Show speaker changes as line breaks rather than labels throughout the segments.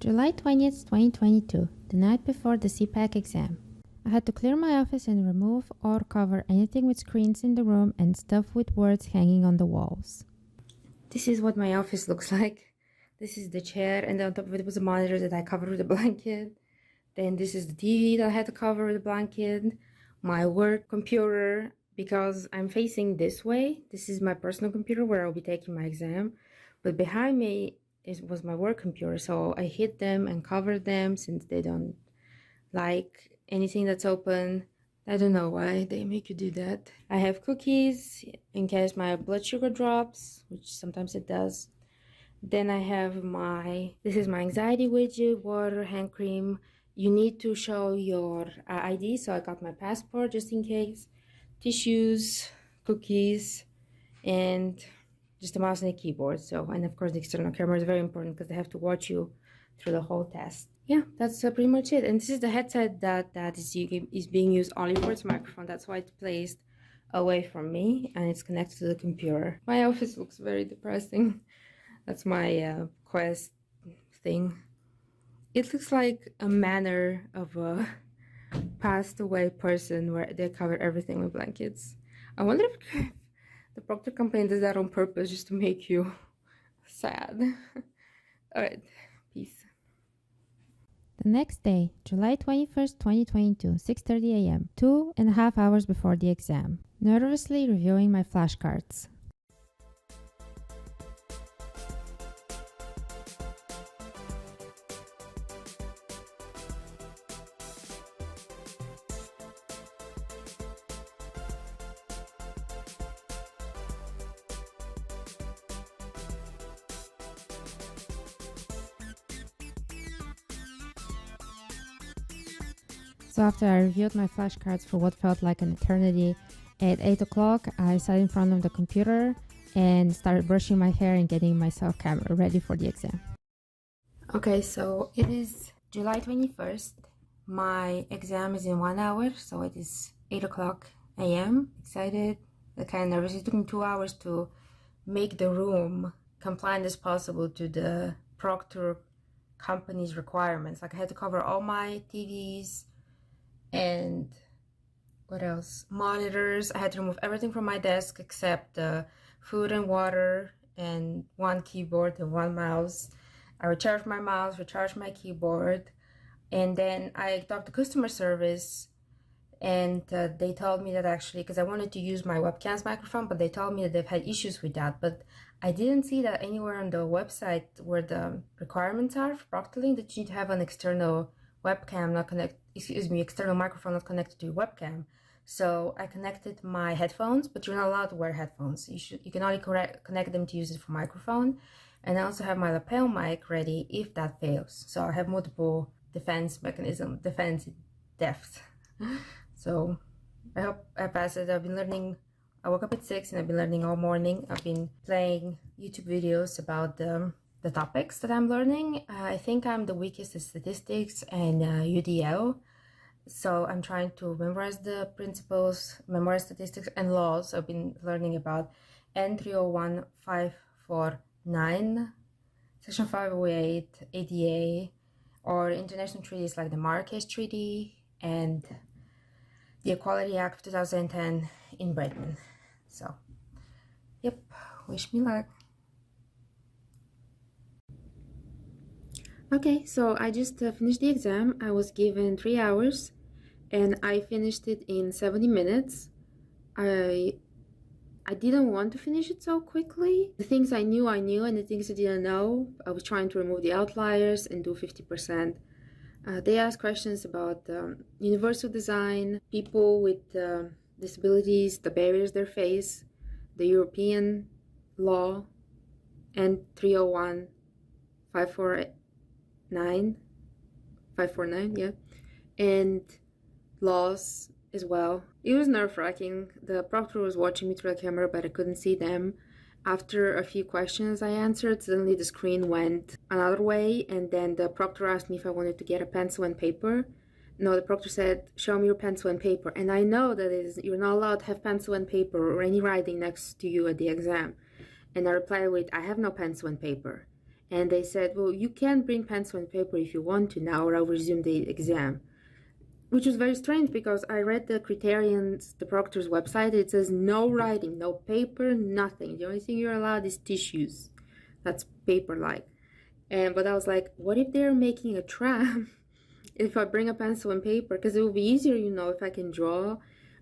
July 20th, 2022, the night before the CPACC exam. I had to clear my office and remove or cover anything with screens in the room and stuff with words hanging on the walls. This is what my office looks like. This is the chair, and on top of it was a monitor that I covered with a blanket. Then this is the TV that I had to cover with a blanket. My work computer, because I'm facing this way. This is my personal computer where I'll be taking my exam. But behind me was my work computer, so I hid them and covered them since they don't like anything that's open. I don't know why they make you do that. I have cookies in case my blood sugar drops, which sometimes it does. Then I have this is my anxiety widget, water, hand cream. You need to show your ID, so I got my passport just in case. Tissues, cookies, and just a mouse and a keyboard. So, and of course the external camera is very important because they have to watch you through the whole test. Yeah, that's pretty much it. And this is the headset that is being used only for its microphone. That's why it's placed away from me and it's connected to the computer. My office looks very depressing. That's my Quest thing. It looks like a manor of a passed away person where they cover everything with blankets. I wonder if the Procter company does that on purpose just to make you sad. Alright, peace. The next day, July 21st, 2022, 6:30 a.m., 2.5 hours before the exam. Nervously reviewing my flashcards. So after I reviewed my flashcards for what felt like an eternity, at 8 o'clock I sat in front of the computer and started brushing my hair and getting myself camera ready for the exam. Okay, so it is July 21st. My exam is in 1 hour, so it is 8 o'clock a.m. Excited, kind of nervous. It took me 2 hours to make the room compliant as possible to the Procter company's requirements. Like I had to cover all my TVs, and what else? Monitors. I had to remove everything from my desk except food and water and one keyboard and one mouse. I recharged my mouse, recharged my keyboard, and then I talked to customer service, and they told me that actually, because I wanted to use my webcam's microphone, but they told me that they've had issues with that. But I didn't see that anywhere on the website where the requirements are for Proctoring that you need to have an external webcam not connect, external microphone not connected to your webcam. So I connected my headphones, but you're not allowed to wear headphones. You can only connect them to use it for microphone. And I also have my lapel mic ready if that fails. So I have multiple defense depth. So I hope I pass it. I've been learning. I woke up at 6 and I've been learning all morning. I've been playing YouTube videos about the topics that I'm learning. I think I'm the weakest at statistics and UDL. So I'm trying to memorize the principles, memorize statistics and laws. I've been learning about N301549, Section 508, ADA, or international treaties like the Marrakesh Treaty and the Equality Act of 2010 in Britain. So, yep, wish me luck. Okay, so I just finished the exam. I was given 3 hours and I finished it in 70 minutes. I didn't want to finish it so quickly. The things I knew, and the things I didn't know, I was trying to remove the outliers and do 50%. They asked questions about universal design, people with disabilities, the barriers they face, the European law, and 301, 549, yeah, and laws as well. It was nerve-wracking. The proctor was watching me through the camera, but I couldn't see them. After a few questions I answered, suddenly the screen went another way, and then the proctor asked me if I wanted to get a pencil and paper. No, the proctor said, show me your pencil and paper. And I know that you're not allowed to have pencil and paper or any writing next to you at the exam. And I replied with, I have no pencil and paper. And they said, well, you can bring pencil and paper if you want to now, or I'll resume the exam. Which was very strange because I read the Kryterion's, the proctor's website. It says no writing, no paper, nothing. The only thing you're allowed is tissues. That's paper-like. But I was like, what if they're making a trap if I bring a pencil and paper? Because it would be easier, you know, if I can draw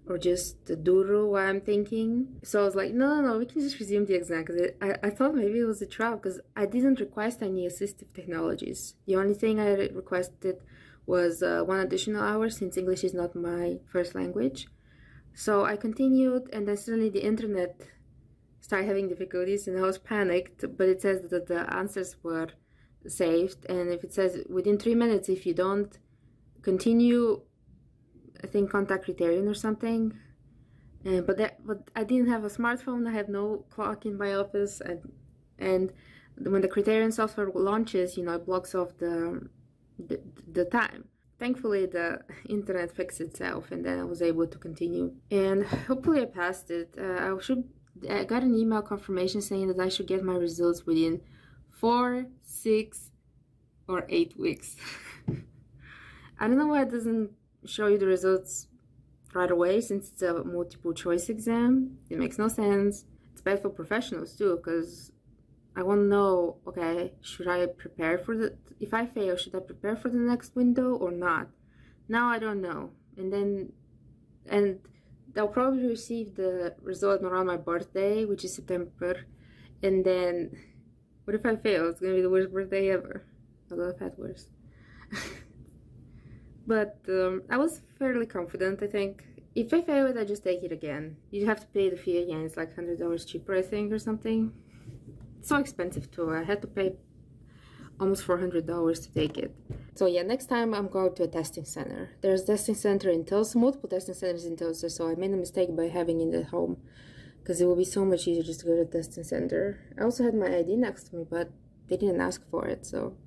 or just doodle while I'm thinking. So I was like, no, we can just resume the exam. Because I thought maybe it was a trap because I didn't request any assistive technologies. The only thing I requested was 1 additional hour since English is not my first language. So I continued, and then suddenly the internet started having difficulties and I was panicked, but it says that the answers were saved, and if it says within 3 minutes, if you don't continue, I think contact Kryterion or something. But I didn't have a smartphone, I have no clock in my office, and when the Kryterion software launches, you know, it blocks off the time. Thankfully the internet fixed itself, and then I was able to continue, and hopefully I passed it. I got an email confirmation saying that I should get my results within 4, 6, or 8 weeks. I don't know why it doesn't show you the results right away, since it's a multiple choice exam. It makes no sense. It's bad for professionals too, because I want to know, okay, should I prepare for if I fail, should I prepare for the next window or not? Now I don't know. And they'll probably receive the result around my birthday, which is September. And then, what if I fail? It's going to be the worst birthday ever. Although I've had worse. But I was fairly confident, I think. If I fail it, I just take it again. You have to pay the fee again. It's like $100 cheaper, I think, or something. It's so expensive too. I had to pay almost $400 to take it. So yeah, next time I'm going to a testing center. There's a testing center in Tulsa, multiple testing centers in Tulsa, so I made a mistake by having it at home, because it will be so much easier just to go to the testing center. I also had my ID next to me, but they didn't ask for it, so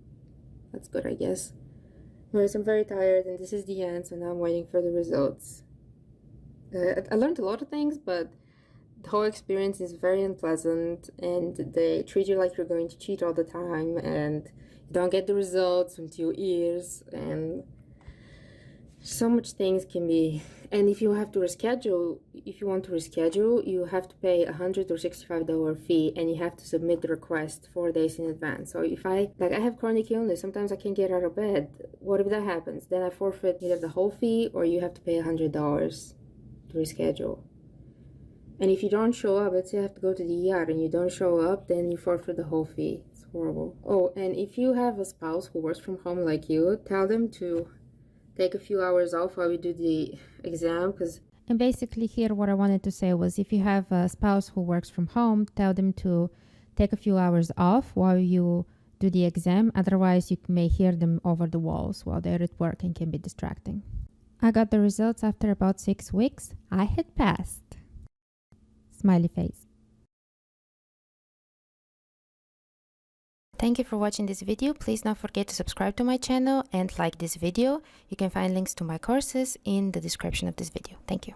that's good, I guess. Anyways, I'm very tired, and this is the end, so now I'm waiting for the results. I learned a lot of things, but the whole experience is very unpleasant, and they treat you like you're going to cheat all the time, and you don't get the results until years, and so much things can be. And if you have to reschedule, if you want to reschedule, you have to pay $100 or $65 fee, and you have to submit the request 4 days in advance. So if I have chronic illness, sometimes I can't get out of bed. What if that happens? Then I forfeit either the whole fee, or you have to pay $100 to reschedule. And if you don't show up, let's say you have to go to the ER and you don't show up, then you forfeit the whole fee. It's horrible. Oh, and if you have a spouse who works from home like you, tell them to take a few hours off while we do the exam, because...
And basically here what I wanted to say was, if you have a spouse who works from home, tell them to take a few hours off while you do the exam. Otherwise, you may hear them over the walls while they're at work and can be distracting. I got the results after about 6 weeks. I had passed. Smiley face.
Thank you for watching this video. Please don't forget to subscribe to my channel and like this video. You can find links to my courses in the description of this video. Thank you.